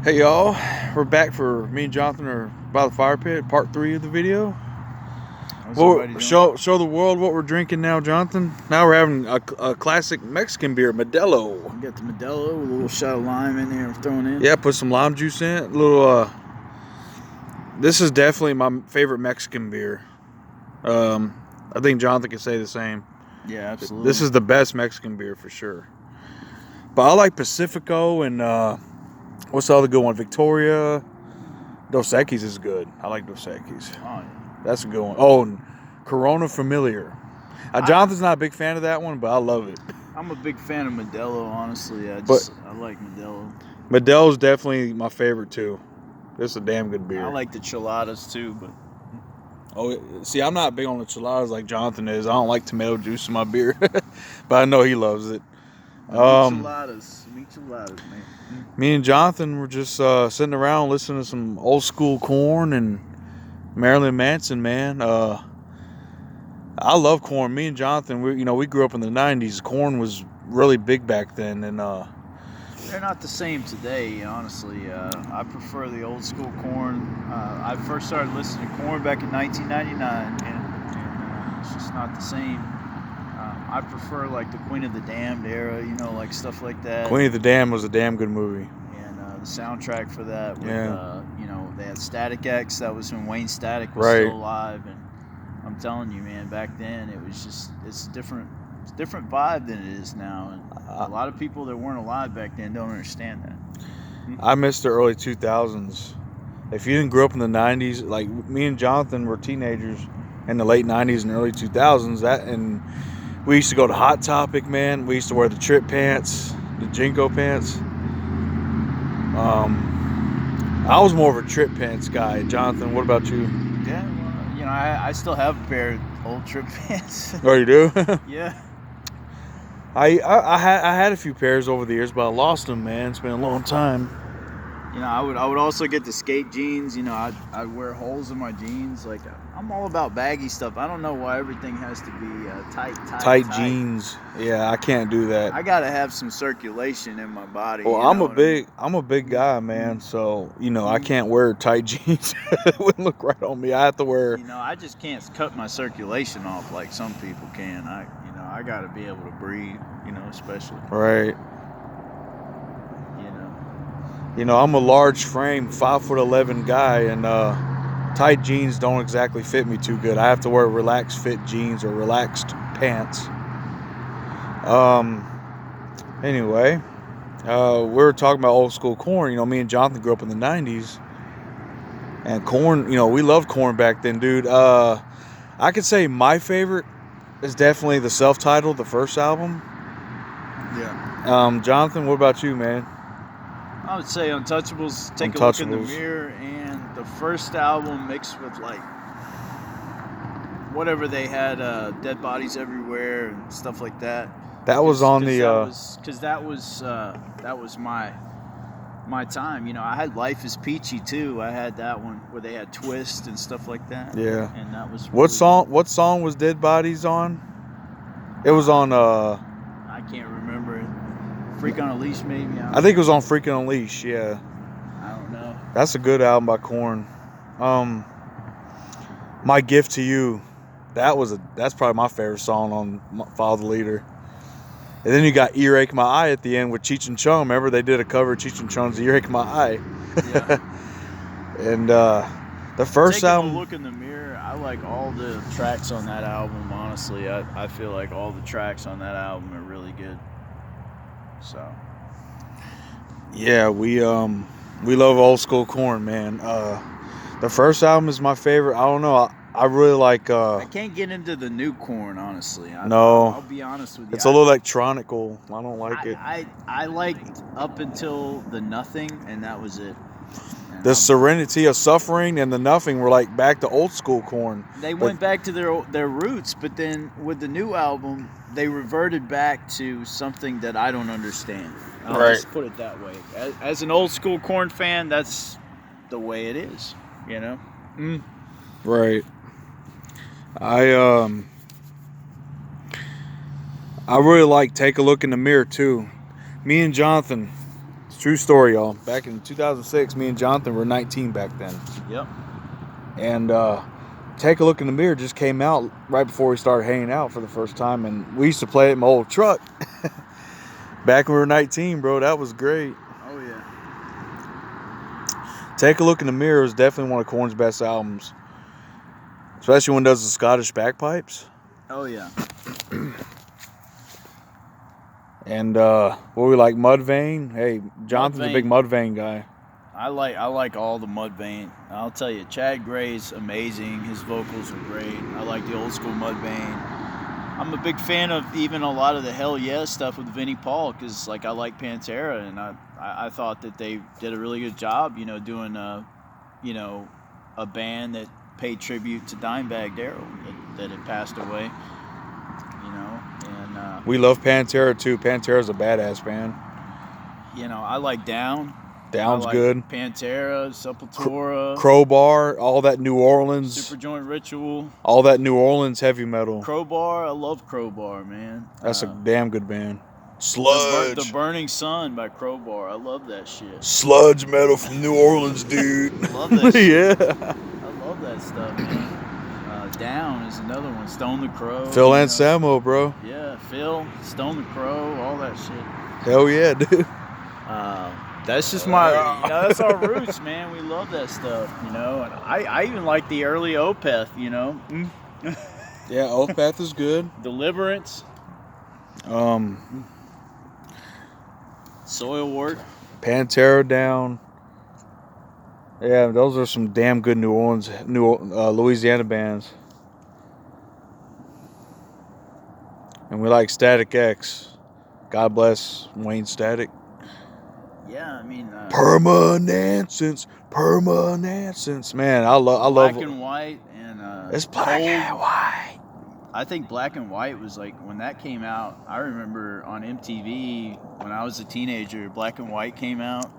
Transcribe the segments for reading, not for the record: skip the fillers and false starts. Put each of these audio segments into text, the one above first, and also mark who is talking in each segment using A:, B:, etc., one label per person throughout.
A: Hey y'all, we're back for me and Jonathan are by the fire pit, part 3 of the video.
B: How's everybody doing?
A: Show the world what we're drinking now, Jonathan. Now we're having a classic Mexican beer, Modelo.
B: We got the Modelo with a little shot of lime in there thrown in.
A: Yeah, put some lime juice in it. This is definitely my favorite Mexican beer. I think Jonathan can say the same.
B: Yeah, absolutely.
A: This is the best Mexican beer for sure. But I like Pacifico and what's the other good one? Victoria. Dos Equis is good. I like Dos Equis.
B: Oh, yeah.
A: That's a good one. Oh, and Corona Familiar. Jonathan's not a big fan of that one, but I love it.
B: I'm a big fan of Modelo, honestly. I like Modelo.
A: Modelo's definitely my favorite too. This is a damn good beer.
B: I like the chiladas too, but
A: see, I'm not big on the chiladas like Jonathan is. I don't like tomato juice in my beer, but I know he loves it.
B: chiladas, man.
A: Me and Jonathan were just sitting around listening to some old school Korn and Marilyn Manson, man. I love Korn. Me and Jonathan, we grew up in the 90s. Korn was really big back then, and
B: they're not the same today, honestly. I prefer the old school Korn. I first started listening to Korn back in 1999, and it's just not the same. I prefer like the Queen of the Damned era, like stuff like that.
A: Queen of the Damned was a damn good movie.
B: And the soundtrack for that, with,
A: Yeah.
B: They had Static X. That was when Wayne Static was
A: Right.
B: still alive, and I'm telling you, man, back then it's a different vibe than it is now. And a lot of people that weren't alive back then don't understand that.
A: I missed the early 2000s. If you didn't grow up in the 90s, like me and Jonathan were teenagers in the late 90s and early 2000s, and we used to go to Hot Topic, man. We used to wear the trip pants, the Jinko pants. I was more of a trip pants guy. Jonathan, what about you?
B: Yeah, well, I still have a pair of old trip pants.
A: Oh, you do?
B: Yeah.
A: I had a few pairs over the years, but I lost them, man. It's been a long time.
B: I would also get the skate jeans. I'd wear holes in my jeans. Like, I'm all about baggy stuff. I don't know why everything has to be tight
A: jeans. Yeah, I can't do that.
B: I gotta have some circulation in my body.
A: Well, I'm a big guy, man. So I can't wear tight jeans. It wouldn't look right on me. I have to wear.
B: I just can't cut my circulation off like some people can. I gotta be able to breathe. Especially.
A: Right. I'm a large frame, 5'11" guy, and tight jeans don't exactly fit me too good. I have to wear relaxed fit jeans or relaxed pants. Anyway, we were talking about old school Korn. Me and Jonathan grew up in the 90s, and Korn, we loved Korn back then, dude. I could say my favorite is definitely the self-titled, the first album.
B: Yeah.
A: Jonathan, what about you, man?
B: I would say Untouchables. Take a look in the mirror, and the first album mixed with like whatever they had, Dead Bodies Everywhere and stuff like that.
A: That was on the
B: because that was my time. I had Life Is Peachy too. I had that one where they had Twist and stuff like that.
A: Yeah.
B: And that was
A: What song was Dead Bodies on? It was on
B: I can't remember it. Freak on a Leash, maybe.
A: I think it was on Freak on a Leash. Yeah.
B: I don't know.
A: That's a good album by Korn. My Gift to You. That's probably my favorite song on Follow the Leader. And then you got Earache My Eye at the end with Cheech and Chong. Remember they did a cover of Cheech and Chong's Earache My Eye.
B: Yeah.
A: And the first album.
B: Taking a look in the mirror, I like all the tracks on that album. Honestly, I feel like all the tracks on that album are really good. So.
A: Yeah, we love old school Korn, man. The first album is my favorite. I don't know. I really like.
B: I can't get into the new Korn, honestly.
A: No.
B: I'll be honest with you.
A: It's a little electronical. I don't like it.
B: I liked up until the Nothing, and that was it.
A: The Serenity of Suffering and the Nothing were like back to old school Korn.
B: They went back to their roots, but then with the new album, they reverted back to something that I don't understand. I'll just put it that way. As an old school Korn fan, that's the way it is.
A: Right. I really like Take a Look in the Mirror too. Me and Jonathan It's a true story, y'all. Back in 2006, me and Jonathan were 19 back then.
B: Yep.
A: And Take a Look in the Mirror just came out right before we started hanging out for the first time. And we used to play it in my old truck. Back when we were 19, bro. That was great.
B: Oh, yeah.
A: Take a Look in the Mirror is definitely one of Korn's best albums. Especially when it does the Scottish bagpipes.
B: Oh, yeah.
A: And what we like, Mudvayne. Hey, Jonathan's a big Mudvayne guy.
B: I like all the Mudvayne. I'll tell you, Chad Gray's amazing. His vocals are great. I like the old school Mudvayne. I'm a big fan of even a lot of the Hell Yeah stuff with Vinnie Paul, because like I like Pantera, and I thought that they did a really good job, doing a band that paid tribute to Dimebag Darrell that had passed away, and
A: we love Pantera too. Pantera's a badass band.
B: I like Down.
A: Down's
B: I like
A: good.
B: Pantera, Sepultura,
A: Crowbar, all that New Orleans.
B: Superjoint Ritual.
A: All that New Orleans heavy metal.
B: Crowbar, I love Crowbar, man.
A: That's a damn good band. Sludge.
B: The Burning Sun by Crowbar. I love that shit.
A: Sludge metal from New Orleans, dude.
B: Love that shit.
A: Yeah.
B: I love that stuff, man. Down is another one. Stone the Crow.
A: Phil Anselmo, bro.
B: Yeah, Phil, Stone the Crow, all that shit.
A: Hell yeah, dude.
B: That's just that's our roots, man. We love that stuff, And I even like the early Opeth,
A: Yeah, Opeth is good.
B: Deliverance. Soilwork.
A: Pantera, Down. Yeah, those are some damn good Louisiana bands. And we like Static X. God bless Wayne Static.
B: Yeah, I mean...
A: Permanence. Man, I love...
B: Black and White and...
A: it's Black and White.
B: I think Black and White was like... When that came out, I remember on MTV, when I was a teenager, Black and White came out.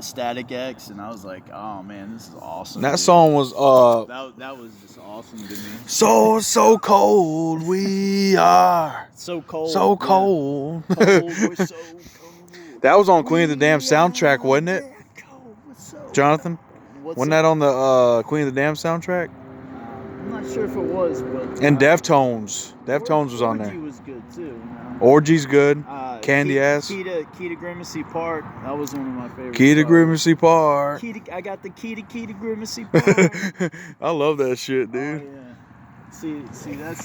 B: Static X, and I was like, oh man, this is awesome.
A: That song was...
B: That was just awesome to me.
A: So cold we are.
B: So cold.
A: So cold.
B: Cold, we're so cold.
A: That was on Queen of the Damn soundtrack, wasn't it? Jonathan? Wasn't that on the Queen of the Damn soundtrack?
B: I'm not sure if it was, but...
A: And Deftones. Deftones was on there.
B: Orgy was good, too.
A: Orgy's good. Candy Ass.
B: Key to Grimacy Park. That was one of my favorites.
A: Key to Grimacy Park.
B: I got the key to Grimacy Park.
A: I love that shit, dude.
B: Oh, yeah. See, that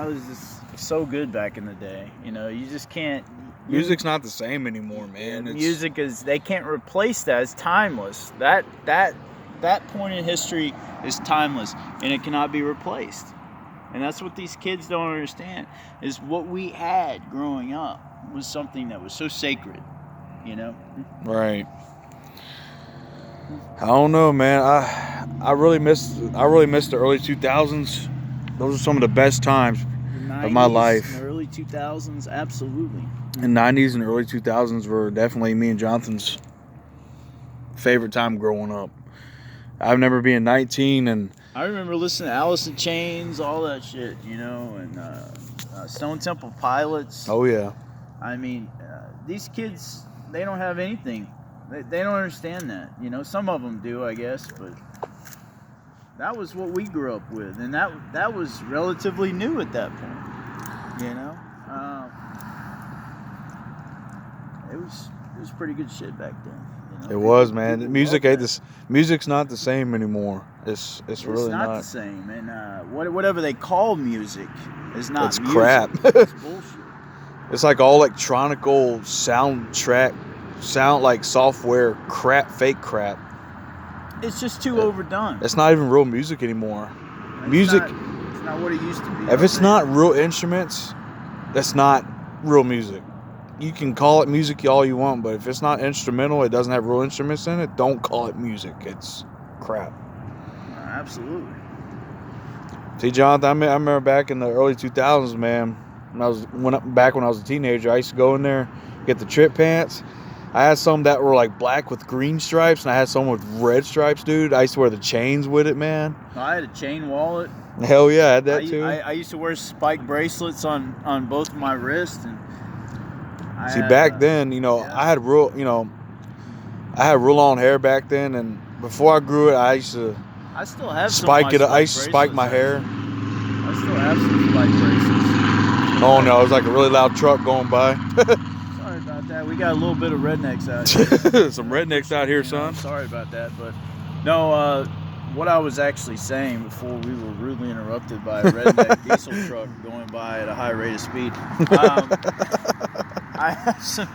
B: was just so good back in the day. You just can't...
A: Music's not the same anymore, man.
B: Music they can't replace that. It's timeless. That point in history is timeless, and it cannot be replaced. And that's what these kids don't understand, is what we had growing up was something that was so sacred,
A: Right. I don't know, man. I really miss the early 2000s. Those are some of the best times of my life.
B: The early 2000s, absolutely.
A: The 90s and early 2000s were definitely me and Jonathan's favorite time growing up. I remember being 19 and...
B: I remember listening to Alice in Chains, all that shit, and Stone Temple Pilots.
A: Oh, yeah.
B: I mean, these kids, they don't have anything. They don't understand that, Some of them do, I guess, but that was what we grew up with, and that was relatively new at that point, It was pretty good shit back then.
A: It was, man. Music's not the same anymore. It's really not
B: the same. And whatever they call music is not.
A: It's
B: music.
A: crap.
B: It's bullshit.
A: It's like all electronical sound like software crap, fake crap.
B: It's just too overdone.
A: It's not even real music anymore. It's
B: not what it used to be.
A: If it's not real instruments, that's not real music. You can call it music all you want, but if it's not instrumental, it doesn't have real instruments in it, don't call it music. It's crap.
B: Absolutely.
A: See, Jonathan, I remember back in the early 2000s, man, when I was a teenager, I used to go in there, get the trip pants. I had some that were like black with green stripes, and I had some with red stripes, dude. I used to wear the chains with it, man.
B: I had a chain wallet.
A: Hell yeah, I had that too.
B: I used to wear spike bracelets on both of my wrists, and
A: See, back then, you know,
B: yeah.
A: I had real long hair back then, and before I grew it, I used to
B: I still have
A: spike it. I used to spike my hair.
B: I still have some spike bracelets.
A: Oh no, it was like a really loud truck going by.
B: Sorry about that. We got a little bit of rednecks out here.
A: Some rednecks out here, son.
B: Sorry about that, but no. What I was actually saying before we were rudely interrupted by a redneck diesel truck going by at a high rate of speed. I still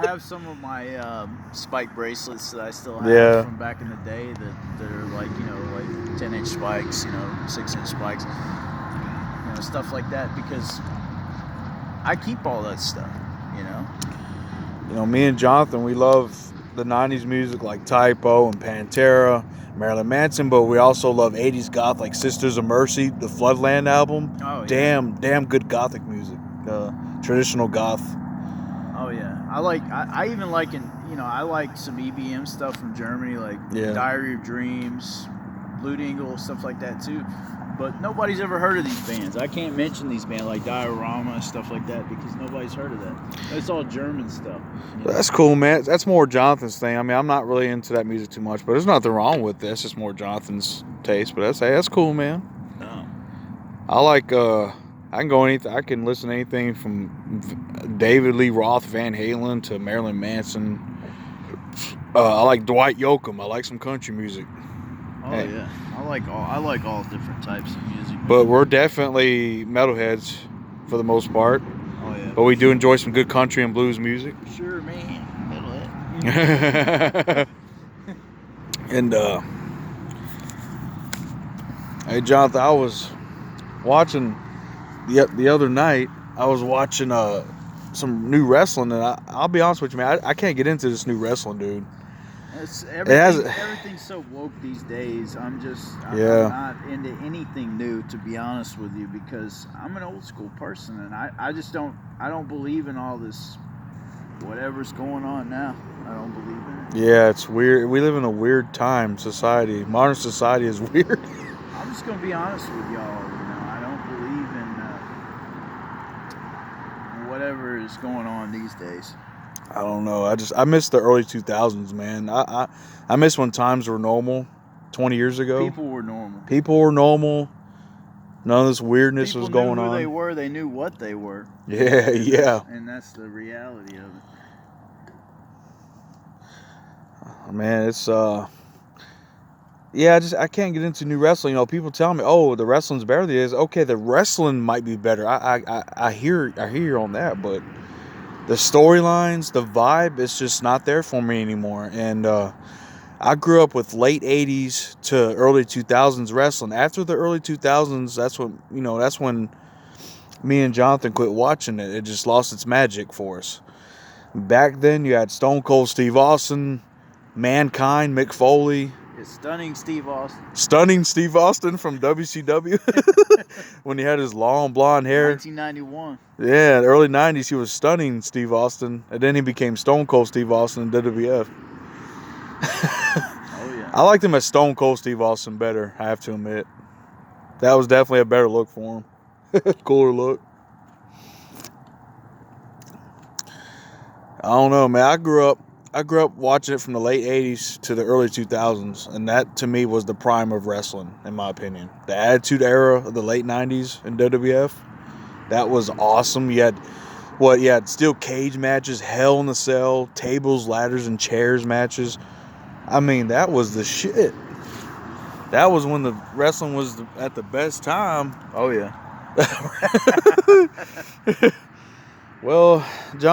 B: have some of my spike bracelets that I still have from back in the day that are like 10-inch spikes, 6-inch spikes, stuff like that, because I keep all that stuff,
A: me and Jonathan, we love the 90s music like Typo and Pantera, Marilyn Manson, but we also love 80s goth like Sisters of Mercy, the Floodland album.
B: Oh, yeah.
A: Damn good gothic music. Traditional goth.
B: Oh yeah, I even like I like some EBM stuff from Germany, like Diary of Dreams, Blue Dingle, stuff like that too. But nobody's ever heard of these bands. I can't mention these bands like Diorama and stuff like that because nobody's heard of that. It's all German stuff.
A: That's cool, man. That's more Jonathan's thing. I mean, I'm not really into that music too much, but there's nothing wrong with this. It's just more Jonathan's taste. But that's cool, man.
B: No.
A: I like I can go anything. I can listen to anything from David Lee Roth, Van Halen to Marilyn Manson. I like Dwight Yoakam. I like some country music.
B: Oh yeah, I like all different types of music.
A: But we're definitely metalheads for the most part.
B: Oh yeah.
A: But we do enjoy some good country and blues music.
B: Sure, man. Metalhead.
A: And hey, Jonathan, I was watching the other night. I was watching some new wrestling, and I'll be honest with you, man. I can't get into this new wrestling, dude.
B: Everything's so woke these days. I'm not into anything new, to be honest with you, because I'm an old school person, and I don't believe in all this whatever's going on now. I don't believe in it.
A: Yeah, it's weird. We live in a weird time, society. Modern society is weird.
B: I'm just gonna be honest with y'all. I don't believe in whatever is going on these days.
A: I don't know. I miss the early 2000s, man. I miss when times were normal 20 years ago.
B: People were
A: normal. None of this weirdness was going on.
B: People knew who they were. They knew what they were.
A: Yeah.
B: And that's the reality of it.
A: Man, it's I can't get into new wrestling. People tell me, "Oh, the wrestling's better than it is." Okay, the wrestling might be better. I hear you on that, but the storylines, the vibe, it's just not there for me anymore. And I grew up with late 80s to early 2000s wrestling. After the early 2000s, that's when me and Jonathan quit watching it. It just lost its magic for us. Back then, you had Stone Cold Steve Austin, Mankind, Mick Foley.
B: Stunning Steve
A: Austin from WCW when he had his long blonde hair.
B: 1991.
A: Yeah, in the early 90s, he was stunning Steve Austin, and then he became Stone Cold Steve Austin in WWF.
B: Oh yeah.
A: I liked him as Stone Cold Steve Austin better, I have to admit. That was definitely a better look for him. Cooler look. I don't know, man. I grew up watching it from the late 80s to the early 2000s, and that to me was the prime of wrestling, in my opinion. The Attitude Era of the late 90s in WWF, that was awesome. You had steel cage matches, Hell in a Cell, tables, ladders, and chairs matches. I mean, that was the shit. That was when the wrestling was at the best time.
B: Oh yeah.
A: Well, John.